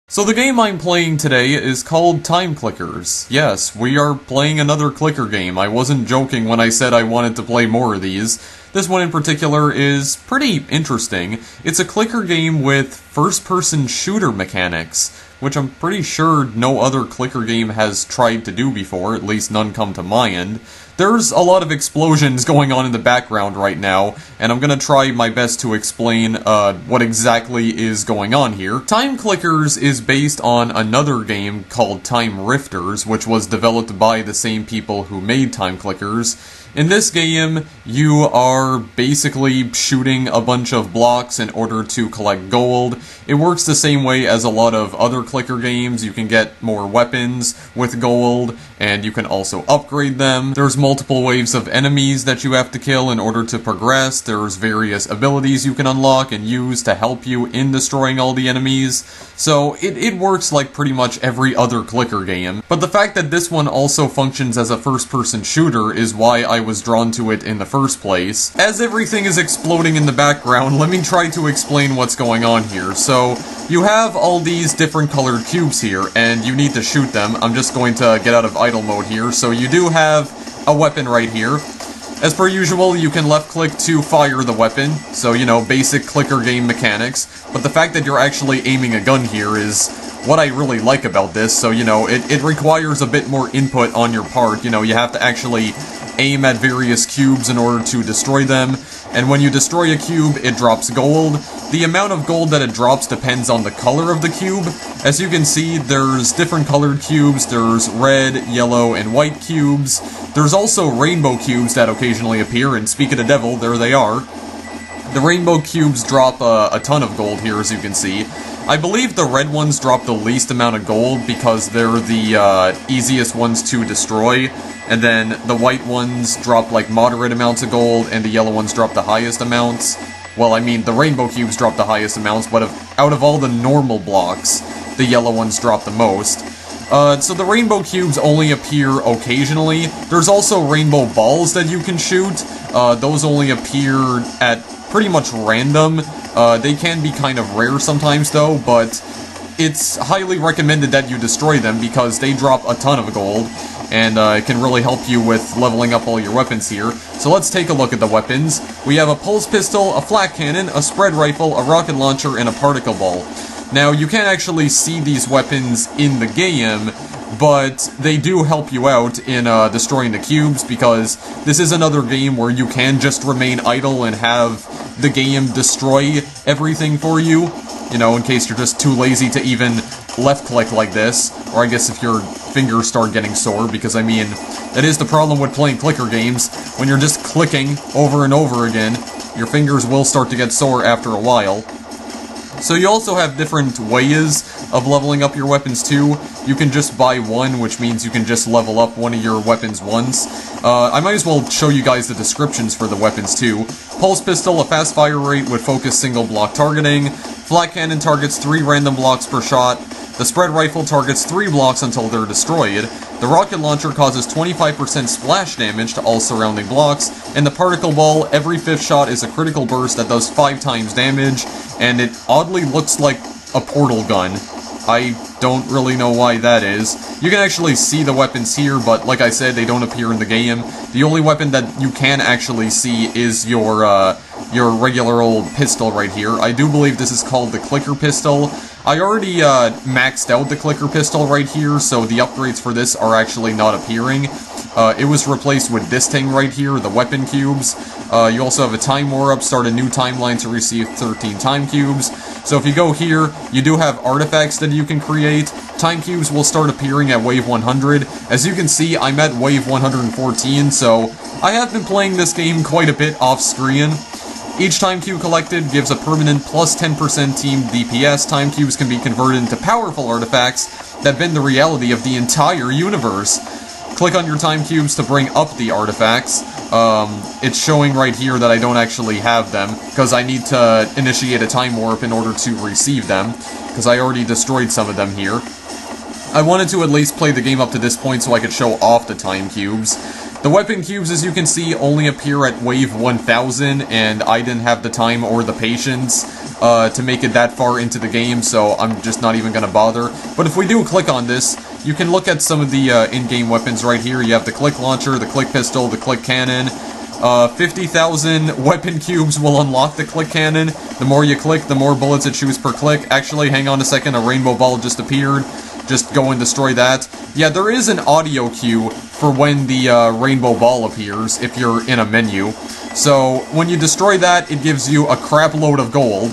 So the game I'm playing today is called Time Clickers. Yes, we are playing another clicker game. I wasn't joking when I said I wanted to play more of these. This one in particular is pretty interesting. It's a clicker game with first-person shooter mechanics, which I'm pretty sure no other clicker game has tried to do before, at least none come to mind. There's a lot of explosions going on in the background right now, and I'm gonna try my best to explain what exactly is going on here. Time Clickers is based on another game called Time Rifters, which was developed by the same people who made Time Clickers. In this game, you are basically shooting a bunch of blocks in order to collect gold. It works the same way as a lot of other clicker games. You can get more weapons with gold, and you can also upgrade them. There's multiple waves of enemies that you have to kill in order to progress. There's various abilities you can unlock and use to help you in destroying all the enemies. So it works like pretty much every other clicker game. But the fact that this one also functions as a first-person shooter is why I was drawn to it in the first place. As everything is exploding in the background, let me try to explain what's going on here. So, you have all these different colored cubes here, and you need to shoot them. I'm just going to get out of idle mode here. So you do have a weapon right here. As per usual, you can left-click to fire the weapon, so, you know, basic clicker game mechanics. But the fact that you're actually aiming a gun here is what I really like about this, so, you know, it requires a bit more input on your part. You know, you have to actually aim at various cubes in order to destroy them, and when you destroy a cube, it drops gold. The amount of gold that it drops depends on the color of the cube. As you can see, there's different colored cubes. There's red, yellow, and white cubes. There's also rainbow cubes that occasionally appear, and speak of the devil, there they are. The rainbow cubes drop a ton of gold here, as you can see. I believe the red ones drop the least amount of gold because they're the easiest ones to destroy, and then the white ones drop like moderate amounts of gold, and the yellow ones drop the highest amounts. Well, I mean, the rainbow cubes drop the highest amounts, but out of all the normal blocks, the yellow ones drop the most. So the rainbow cubes only appear occasionally. There's also rainbow balls that you can shoot. Those only appear at pretty much random. They can be kind of rare sometimes though, but it's highly recommended that you destroy them because they drop a ton of gold, and it can really help you with leveling up all your weapons here. So let's take a look at the weapons. We have a pulse pistol, a flak cannon, a spread rifle, a rocket launcher, and a particle ball. Now, you can't actually see these weapons in the game, but they do help you out in destroying the cubes, because this is another game where you can just remain idle and have the game destroy everything for you. You know, in case you're just too lazy to even left-click like this, or I guess if your fingers start getting sore, because I mean, that is the problem with playing clicker games. When you're just clicking over and over again, your fingers will start to get sore after a while. So you also have different ways of leveling up your weapons too. You can just buy one, which means you can just level up one of your weapons once. I might as well show you guys the descriptions for the weapons too. Pulse pistol, a fast fire rate with focused single block targeting. Flak cannon targets 3 random blocks per shot. The spread rifle targets 3 blocks until they're destroyed. The rocket launcher causes 25% splash damage to all surrounding blocks. And the particle ball, every 5th shot is a critical burst that does 5 times damage, and it oddly looks like a portal gun. I don't really know why that is. You can actually see the weapons here, but like I said, they don't appear in the game. The only weapon that you can actually see is your regular old pistol right here. I do believe this is called the clicker pistol. I already maxed out the clicker pistol right here, so the upgrades for this are actually not appearing. It was replaced with this thing right here, the weapon cubes. You also have a time war-up, start a new timeline to receive 13 time cubes. So if you go here, you do have artifacts that you can create. Time cubes will start appearing at wave 100. As you can see, I'm at wave 114, so I have been playing this game quite a bit off-screen. Each time cube collected gives a permanent plus 10% team DPS. Time cubes can be converted into powerful artifacts that bend the reality of the entire universe. Click on your time cubes to bring up the artifacts. It's showing right here that I don't actually have them, because I need to initiate a time warp in order to receive them, because I already destroyed some of them here. I wanted to at least play the game up to this point so I could show off the time cubes. The weapon cubes, as you can see, only appear at wave 1000, and I didn't have the time or the patience to make it that far into the game, so I'm just not even gonna bother. But if we do click on this, you can look at some of the in-game weapons right here. You have the click launcher, the click pistol, the click cannon. 50,000 weapon cubes will unlock the click cannon. The more you click, the more bullets it shoots per click. Actually, hang on a second, a rainbow ball just appeared. Just go and destroy that. Yeah, there is an audio cue for when the rainbow ball appears, if you're in a menu. So, when you destroy that, it gives you a crap load of gold,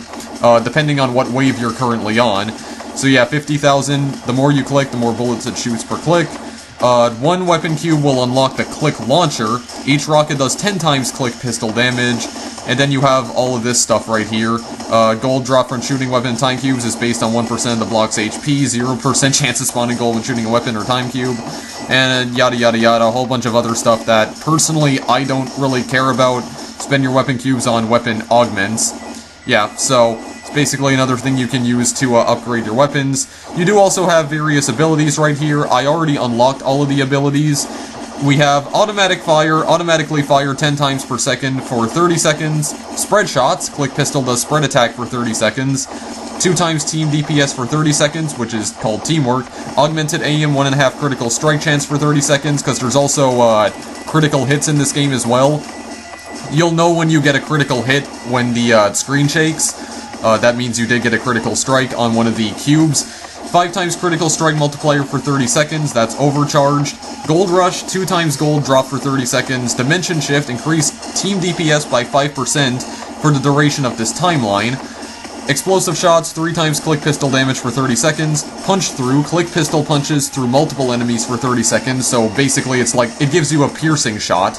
depending on what wave you're currently on. So yeah, 50,000, the more you click, the more bullets it shoots per click. One weapon cube will unlock the click launcher. Each rocket does 10 times click pistol damage. And then you have all of this stuff right here. Gold drop from shooting weapon time cubes is based on 1% of the block's HP, 0% chance of spawning gold when shooting a weapon or time cube, and yada yada yada, a whole bunch of other stuff that, personally, I don't really care about. Spend your weapon cubes on weapon augments. Yeah, so it's basically another thing you can use to upgrade your weapons. You do also have various abilities right here. I already unlocked all of the abilities. We have automatic fire, automatically fire 10 times per second for 30 seconds. Spread shots, click pistol does spread attack for 30 seconds. 2 times team DPS for 30 seconds, which is called teamwork. Augmented aim, 1.5 critical strike chance for 30 seconds, because there's also critical hits in this game as well. You'll know when you get a critical hit when the screen shakes. That means you did get a critical strike on one of the cubes. 5 times critical strike multiplier for 30 seconds, that's overcharged. Gold rush, 2 times gold drop for 30 seconds. Dimension shift, increase team DPS by 5% for the duration of this timeline. Explosive shots, 3 times click pistol damage for 30 seconds. Punch through, click pistol punches through multiple enemies for 30 seconds, so basically it's like, it gives you a piercing shot.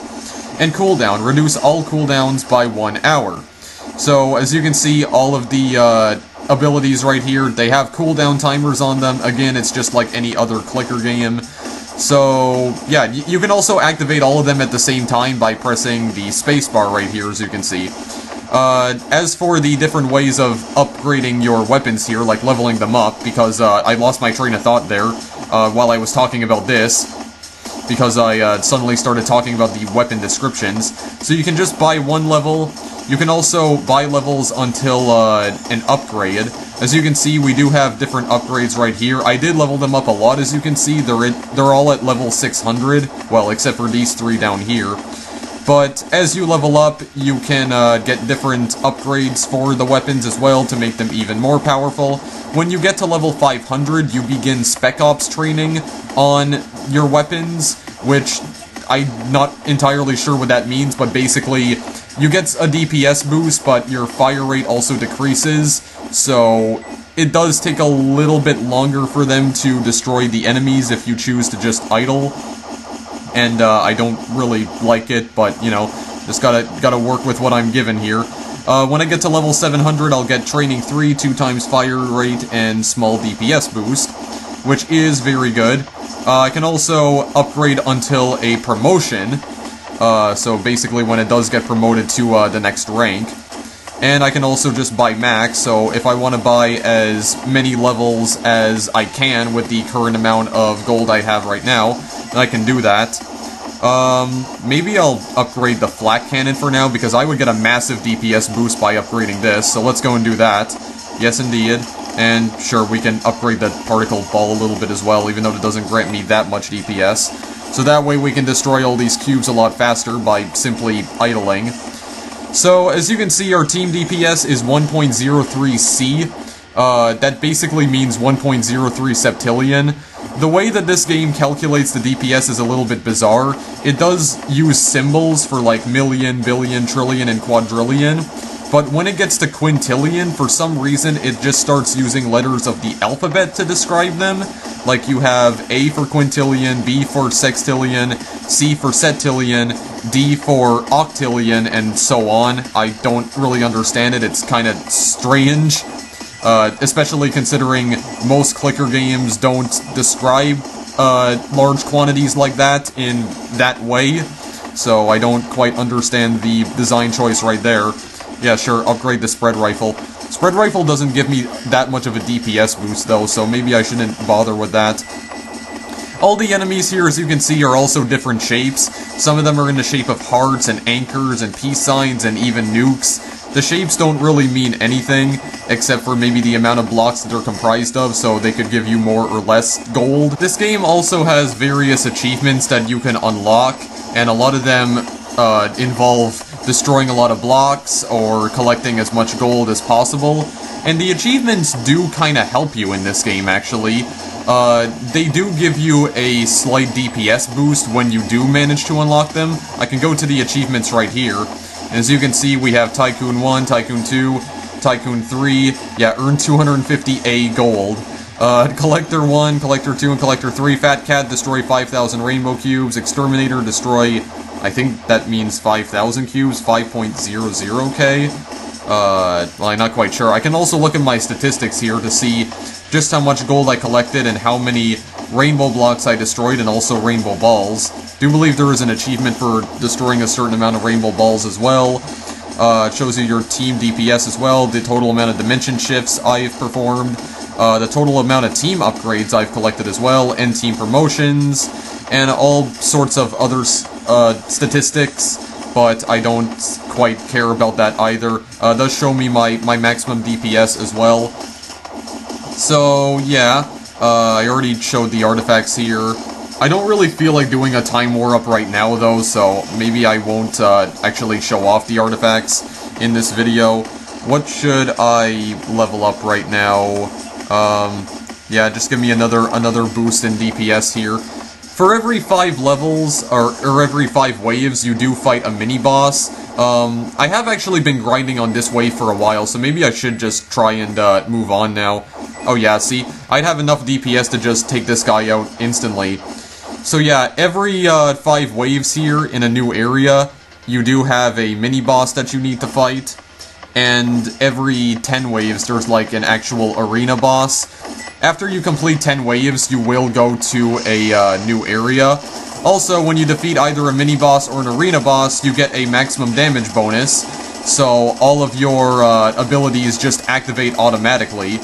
And cooldown, reduce all cooldowns by 1 hour. So, as you can see, all of the abilities right here, they have cooldown timers on them. Again, it's just like any other clicker game. So, yeah, you can also activate all of them at the same time by pressing the spacebar right here, as you can see. As for the different ways of upgrading your weapons here, like leveling them up, because I lost my train of thought there while I was talking about this, because I suddenly started talking about the weapon descriptions. So you can just buy one level. You can also buy levels until an upgrade. As you can see, we do have different upgrades right here. I did level them up a lot, as you can see. They're all at level 600, well, except for these 3 down here. But as you level up, you can get different upgrades for the weapons as well to make them even more powerful. When you get to level 500, you begin Spec Ops training on your weapons, which I'm not entirely sure what that means, but basically you get a DPS boost, but your fire rate also decreases, so it does take a little bit longer for them to destroy the enemies if you choose to just idle. And I don't really like it, but, you know, just gotta work with what I'm given here. When I get to level 700, I'll get Training 3, 2 times fire rate, and small DPS boost, which is very good. I can also upgrade until a promotion, so basically when it does get promoted to the next rank. And I can also just buy max, so if I want to buy as many levels as I can with the current amount of gold I have right now, then I can do that. Maybe I'll upgrade the flak cannon for now, because I would get a massive DPS boost by upgrading this, so let's go and do that. Yes, indeed. And sure, we can upgrade the particle ball a little bit as well, even though it doesn't grant me that much DPS. So that way we can destroy all these cubes a lot faster by simply idling. So, as you can see, our team DPS is 1.03C. That basically means 1.03 septillion. The way that this game calculates the DPS is a little bit bizarre. It does use symbols for like million, billion, trillion, and quadrillion. But when it gets to quintillion, for some reason, it just starts using letters of the alphabet to describe them. Like you have A for quintillion, B for sextillion, C for septillion, D for octillion, and so on. I don't really understand it. It's kind of strange. Especially considering most clicker games don't describe large quantities like that in that way. So I don't quite understand the design choice right there. Yeah, sure, upgrade the spread rifle. Spread rifle doesn't give me that much of a DPS boost though, so maybe I shouldn't bother with that. All the enemies here, as you can see, are also different shapes. Some of them are in the shape of hearts and anchors and peace signs and even nukes. The shapes don't really mean anything, except for maybe the amount of blocks that they're comprised of, so they could give you more or less gold. This game also has various achievements that you can unlock, and a lot of them involve destroying a lot of blocks or collecting as much gold as possible. And the achievements do kind of help you in this game, actually. They do give you a slight DPS boost when you do manage to unlock them. I can go to the achievements right here. And as you can see, we have Tycoon 1, Tycoon 2, Tycoon 3, yeah, earn 250A gold. Collector 1, Collector 2, and Collector 3, Fat Cat, destroy 5,000 rainbow cubes, Exterminator, destroy, I think that means 5,000 cubes, 5.00k. Well, I'm not quite sure. I can also look at my statistics here to see just how much gold I collected and how many rainbow blocks I destroyed, and also rainbow balls. Do believe there is an achievement for destroying a certain amount of rainbow balls as well. It shows you your team DPS as well, the total amount of dimension shifts I've performed, the total amount of team upgrades I've collected as well, and team promotions, and all sorts of other statistics, but I don't quite care about that either. It does show me my maximum DPS as well. So, yeah, I already showed the artifacts here. I don't really feel like doing a time war up right now, though, so maybe I won't actually show off the artifacts in this video. What should I level up right now? Yeah, just give me another boost in DPS here. For every 5 levels, or every 5 waves, you do fight a mini-boss. I have actually been grinding on this wave for a while, so maybe I should just try and move on now. Oh yeah, see? I'd have enough DPS to just take this guy out instantly. So yeah, every 5 waves here in a new area, you do have a mini-boss that you need to fight. And every 10 waves, there's like an actual arena boss. After you complete 10 waves, you will go to a new area. Also, when you defeat either a mini-boss or an arena boss, you get a maximum damage bonus. So all of your abilities just activate automatically.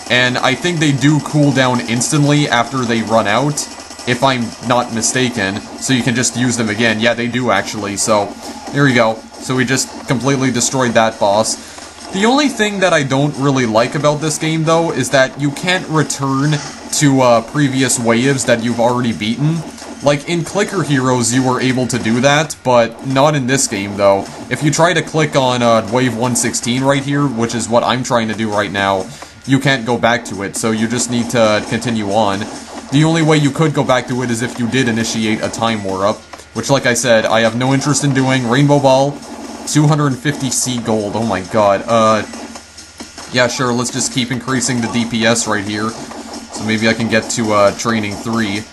And I think they do cool down instantly after they run out, if I'm not mistaken. So you can just use them again. Yeah, they do actually. So, here we go. So we just completely destroyed that boss. The only thing that I don't really like about this game, though, is that you can't return to previous waves that you've already beaten. Like, in Clicker Heroes, you were able to do that, but not in this game, though. If you try to click on Wave 116 right here, which is what I'm trying to do right now, you can't go back to it, so you just need to continue on. The only way you could go back to it is if you did initiate a time war up, which, like I said, I have no interest in doing. Rainbow Ball, 250C gold, oh my god. Yeah, sure, let's just keep increasing the DPS right here, so maybe I can get to Training 3.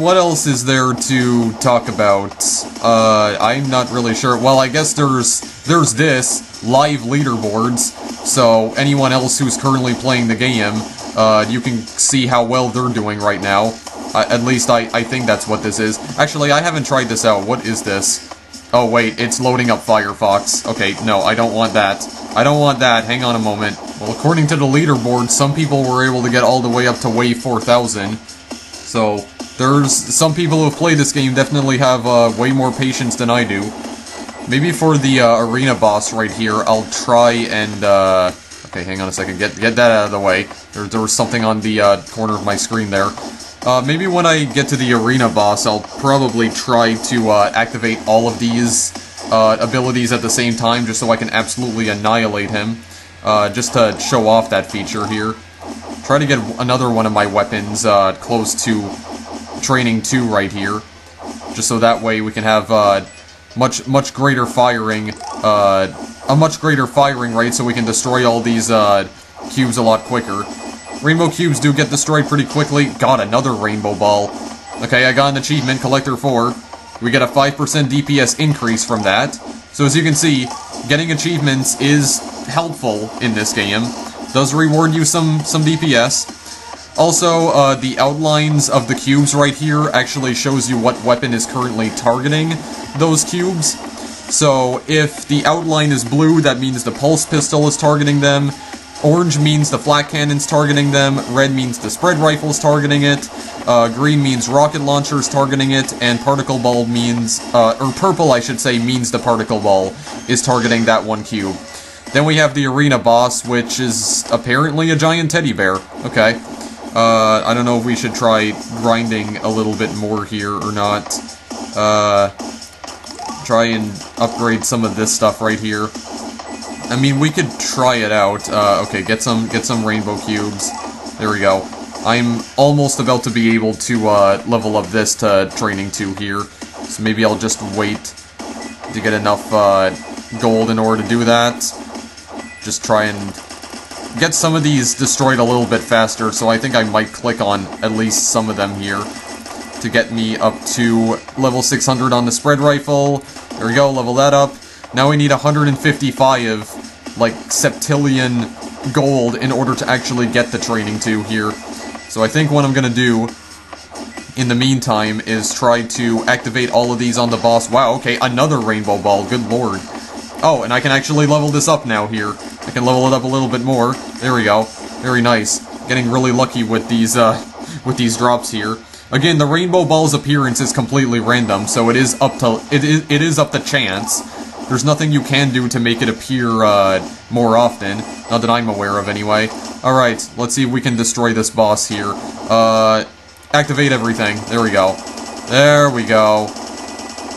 What else is there to talk about? I'm not really sure. Well, I guess there's this, live leaderboards, so anyone else who's currently playing the game, you can see how well they're doing right now. At least I think that's what this is. Actually, I haven't tried this out. What is this? Oh wait, it's loading up Firefox. Okay, no, I don't want that. I don't want that. Hang on a moment. Well, according to the leaderboard, some people were able to get all the way up to wave 4,000. So, there's some people who have played this game definitely have way more patience than I do. Maybe for the arena boss right here, I'll try and okay, hang on a second. Get that out of the way. There was something on the corner of my screen there. Maybe when I get to the arena boss, I'll probably try to activate all of these abilities at the same time, just so I can absolutely annihilate him. Just to show off that feature here. Try to get another one of my weapons close to Training 2 right here, just so that way we can have much greater firing, a much greater firing rate, so we can destroy all these cubes a lot quicker. Rainbow cubes do get destroyed pretty quickly. God, another rainbow ball. Okay, I got an achievement, Collector 4. We get a 5% DPS increase from that. So as you can see, getting achievements is helpful in this game. Does reward you some DPS. Also, the outlines of the cubes right here actually shows you what weapon is currently targeting those cubes. So, if the outline is blue, that means the pulse pistol is targeting them. Orange means the flak cannon's targeting them, red means the spread rifle's targeting it, green means rocket launcher's targeting it, and particle ball means, or purple I should say, means the particle ball is targeting that one cube. Then we have the arena boss, which is apparently a giant teddy bear. Okay. I don't know if we should try grinding a little bit more here or not. Try and upgrade some of this stuff right here. I mean, we could try it out. Okay, get some rainbow cubes. There we go. I'm almost about to be able to level up this to training 2 here. So maybe I'll just wait to get enough gold in order to do that. Just try and get some of these destroyed a little bit faster, so I think I might click on at least some of them here to get me up to level 600 on the spread rifle. There we go, level that up. Now we need 155, like, septillion gold in order to actually get the training 2 here. So I think what I'm gonna do in the meantime is try to activate all of these on the boss. Wow, okay, another rainbow ball, good lord. Oh, and I can actually level this up now here. I can level it up a little bit more. There we go. Very nice. Getting really lucky with these drops here. Again, the rainbow ball's appearance is completely random, so it is up to it is up to chance. There's nothing you can do to make it appear more often. Not that I'm aware of, anyway. Alright, let's see if we can destroy this boss here. Activate everything. There we go. There we go.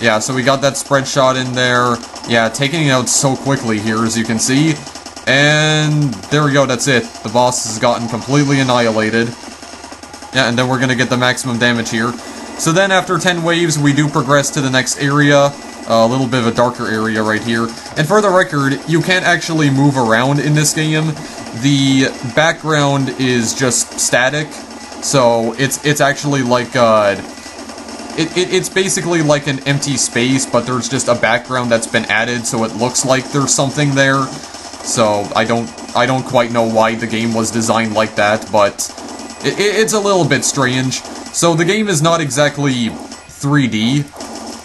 Yeah, so we got that spread shot in there. Yeah, taking it out so quickly here, as you can see. And there we go, that's it. The boss has gotten completely annihilated. Yeah, and then we're gonna get the maximum damage here. So then, after 10 waves, we do progress to the next area. A little bit of a darker area right here. And for the record, you can't actually move around in this game. The background is just static. So, it's actually like, it's basically like an empty space, but there's just a background that's been added, so it looks like there's something there. So, I don't quite know why the game was designed like that, but it's a little bit strange. So, the game is not exactly 3D.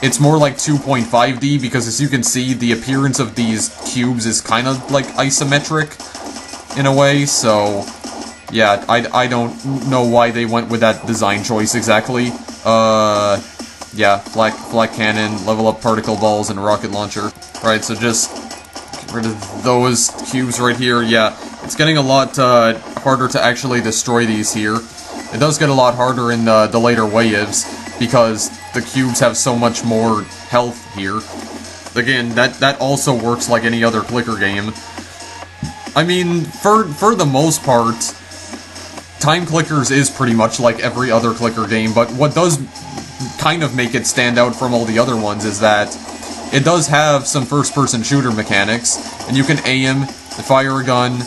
It's more like 2.5D, because as you can see, the appearance of these cubes is kind of like isometric, in a way, so yeah, I don't know why they went with that design choice exactly. Yeah, flak cannon, level up particle balls, and rocket launcher. Right, so just get rid of those cubes right here. Yeah, it's getting a lot harder to actually destroy these here. It does get a lot harder in the later waves, because the cubes have so much more health here. Again, that also works like any other clicker game. I mean, for the most part, Time Clickers is pretty much like every other clicker game, but what does kind of make it stand out from all the other ones is that it does have some first-person shooter mechanics, and you can aim, fire a gun,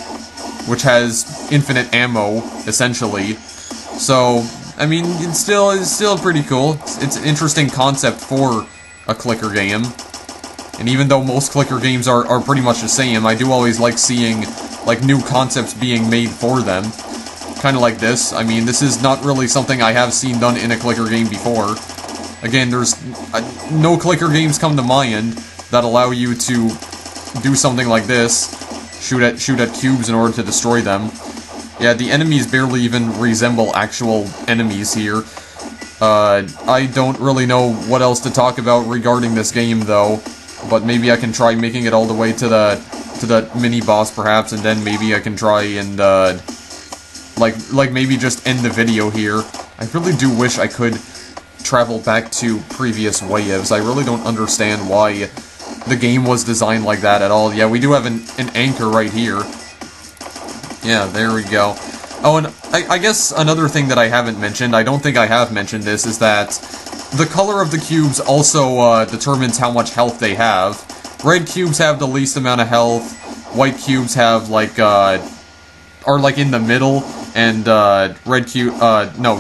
which has infinite ammo, essentially. So, I mean, it's still pretty cool. It's an interesting concept for a clicker game. And even though most clicker games are pretty much the same, I do always like seeing, like, new concepts being made for them. Kind of like this. I mean, this is not really something I have seen done in a clicker game before. Again, there's no clicker games come to mind that allow you to do something like this. Shoot at cubes in order to destroy them. Yeah, the enemies barely even resemble actual enemies here. I don't really know what else to talk about regarding this game, though. But maybe I can try making it all the way to the mini-boss, perhaps, and then maybe I can try and, like maybe just end the video here. I really do wish I could travel back to previous waves. I really don't understand why the game was designed like that at all. Yeah, we do have an anchor right here. Yeah, there we go. Oh, and I guess another thing that I haven't mentioned, I don't think I have mentioned this, is that the color of the cubes also determines how much health they have. Red cubes have the least amount of health, white cubes have, like, are, like, in the middle, and,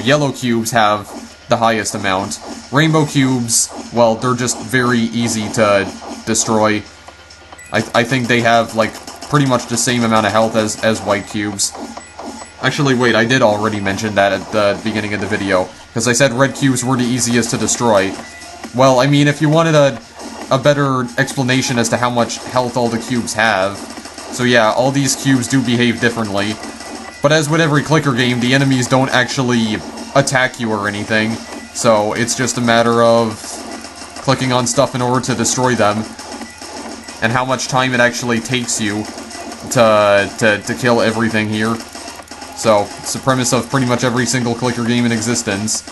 yellow cubes have the highest amount. Rainbow cubes, well, they're just very easy to destroy. I think they have, like, pretty much the same amount of health as white cubes. Actually, wait, I did already mention that at the beginning of the video, because I said red cubes were the easiest to destroy. Well, I mean, if you wanted a better explanation as to how much health all the cubes have, So yeah, all these cubes do behave differently. But as with every clicker game, the enemies don't actually attack you or anything. So it's just a matter of clicking on stuff in order to destroy them. And how much time it actually takes you to kill everything here. So, it's the premise of pretty much every single clicker game in existence.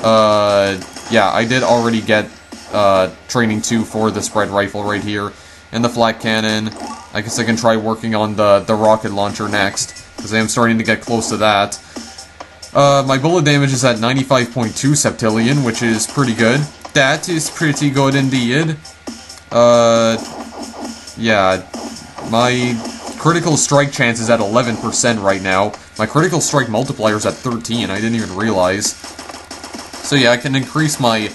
Yeah, I did already get training 2 for the spread rifle right here. And the flak cannon. I guess I can try working on the rocket launcher next, because I am starting to get close to that. My bullet damage is at 95.2 septillion, which is pretty good. That is pretty good indeed. Yeah, my critical strike chance is at 11% right now. My critical strike multiplier is at 13, I didn't even realize. So yeah, I can increase my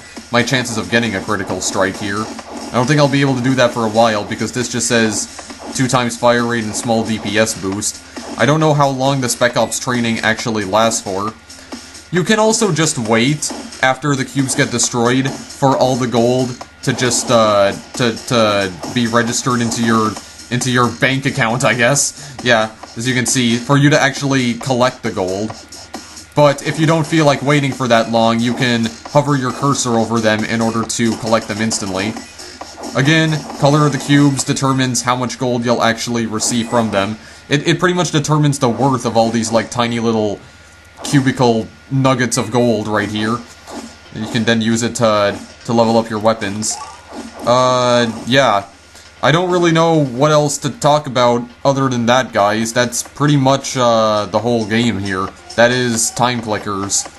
chances of getting a critical strike here. I don't think I'll be able to do that for a while, because this just says 2 times fire rate and small DPS boost. I don't know how long the Spec Ops training actually lasts for. You can also just wait, after the cubes get destroyed, for all the gold to just, to be registered into your bank account, I guess. Yeah, as you can see, for you to actually collect the gold. But if you don't feel like waiting for that long, you can hover your cursor over them in order to collect them instantly. Again, color of the cubes determines how much gold you'll actually receive from them. It pretty much determines the worth of all these, like, tiny little cubical nuggets of gold right here. And you can then use it to level up your weapons. Yeah. I don't really know what else to talk about other than that, guys. That's pretty much, the whole game here. That is time clickers.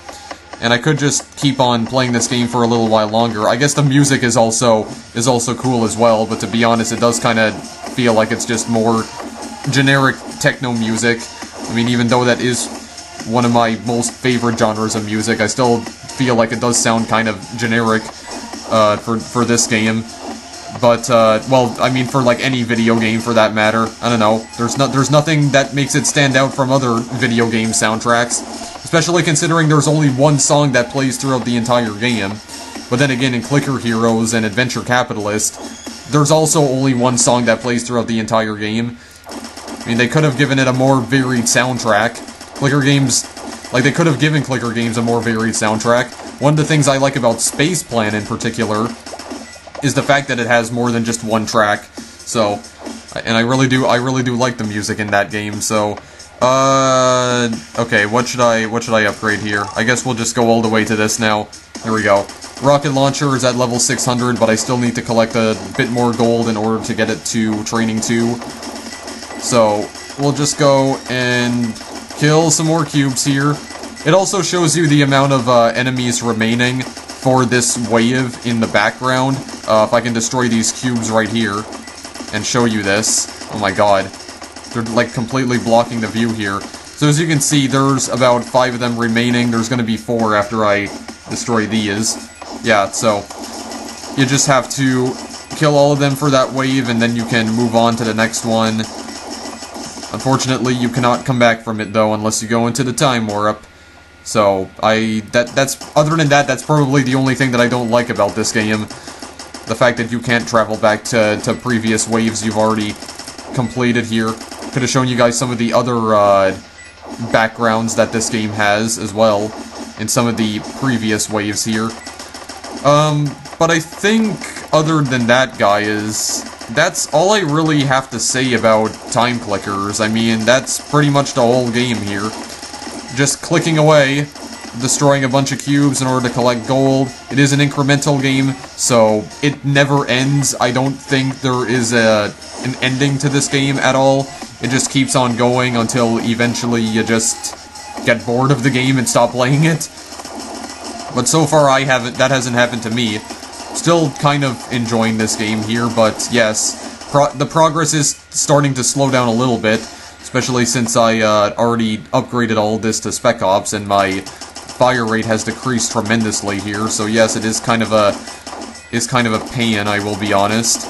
And I could just keep on playing this game for a little while longer. I guess the music is also cool as well, but to be honest, it does kind of feel like it's just more generic techno music. I mean, even though that is one of my most favorite genres of music, I still feel like it does sound kind of generic for this game. But, well, I mean, for, like, any video game, for that matter. I don't know. There's nothing that makes it stand out from other video game soundtracks. Especially considering there's only one song that plays throughout the entire game. But then again, in Clicker Heroes and Adventure Capitalist, there's also only one song that plays throughout the entire game. I mean, they could have given it a more varied soundtrack. Clicker games, like, they could have given Clicker games a more varied soundtrack. One of the things I like about Space Plan in particular is the fact that it has more than just one track. So, and I really do like the music in that game, so... okay, what should I upgrade here? I guess we'll just go all the way to this now. Here we go. Rocket launcher is at level 600, but I still need to collect a bit more gold in order to get it to training 2. So, we'll just go and kill some more cubes here. It also shows you the amount of enemies remaining for this wave in the background. If I can destroy these cubes right here and show you this. Oh my god. They're, like, completely blocking the view here. So as you can see, there's about 5 of them remaining. There's gonna be 4 after I destroy these. Yeah, so you just have to kill all of them for that wave, and then you can move on to the next one. Unfortunately, you cannot come back from it, though, unless you go into the time warp. So, other than that, that's probably the only thing that I don't like about this game. The fact that you can't travel back to previous waves you've already completed here. Could have shown you guys some of the other backgrounds that this game has as well in some of the previous waves here. But I think other than that, guys, that's all I really have to say about time clickers. I mean, that's pretty much the whole game here. Just clicking away, destroying a bunch of cubes in order to collect gold. It is an incremental game, so it never ends. I don't think there is an ending to this game at all. It just keeps on going until eventually you just get bored of the game and stop playing it. But so far that hasn't happened to me. Still kind of enjoying this game here, but yes, the progress is starting to slow down a little bit, especially since I already upgraded all this to Spec Ops and my fire rate has decreased tremendously here. So yes, it is kind of a pain, I will be honest.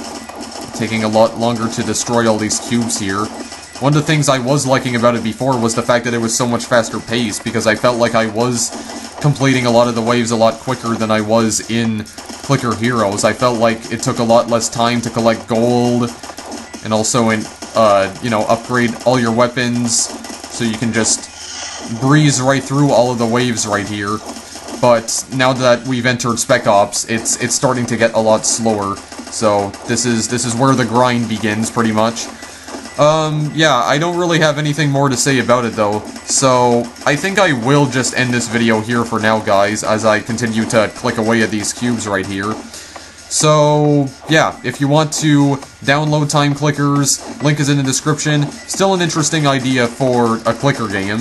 Taking a lot longer to destroy all these cubes here. One of the things I was liking about it before was the fact that it was so much faster paced, because I felt like I was completing a lot of the waves a lot quicker than I was in Clicker Heroes. I felt like it took a lot less time to collect gold, and also in you know, upgrade all your weapons, so you can just breeze right through all of the waves right here. But now that we've entered Spec Ops, it's starting to get a lot slower. So this is where the grind begins, pretty much. Yeah, I don't really have anything more to say about it, though. So I think I will just end this video here for now, guys, as I continue to click away at these cubes right here. So, yeah, if you want to download Time Clickers, link is in the description. Still an interesting idea for a clicker game.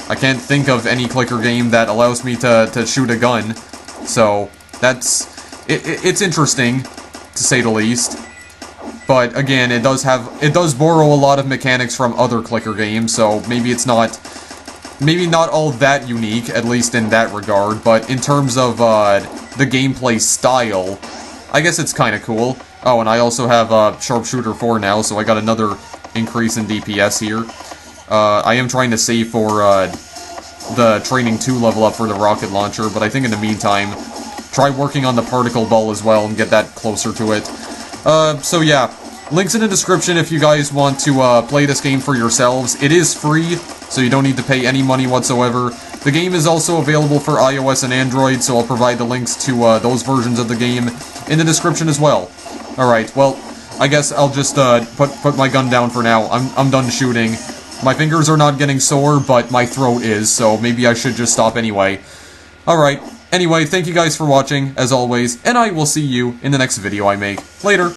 I can't think of any clicker game that allows me to shoot a gun. So, it's interesting, to say the least. But, again, it does borrow a lot of mechanics from other clicker games, so maybe it's not all that unique, at least in that regard, but in terms of, the gameplay style, I guess it's kinda cool. Oh, and I also have, Sharpshooter 4 now, so I got another increase in DPS here. I am trying to save for, the Training 2 level up for the rocket launcher, but I think in the meantime, try working on the particle ball as well and get that closer to it. So yeah, links in the description if you guys want to, play this game for yourselves. It is free, so you don't need to pay any money whatsoever. The game is also available for iOS and Android, so I'll provide the links to, those versions of the game in the description as well. Alright, well, I guess I'll just, put my gun down for now. I'm done shooting. My fingers are not getting sore, but my throat is, so maybe I should just stop anyway. Alright, anyway, thank you guys for watching, as always, and I will see you in the next video I make. Later!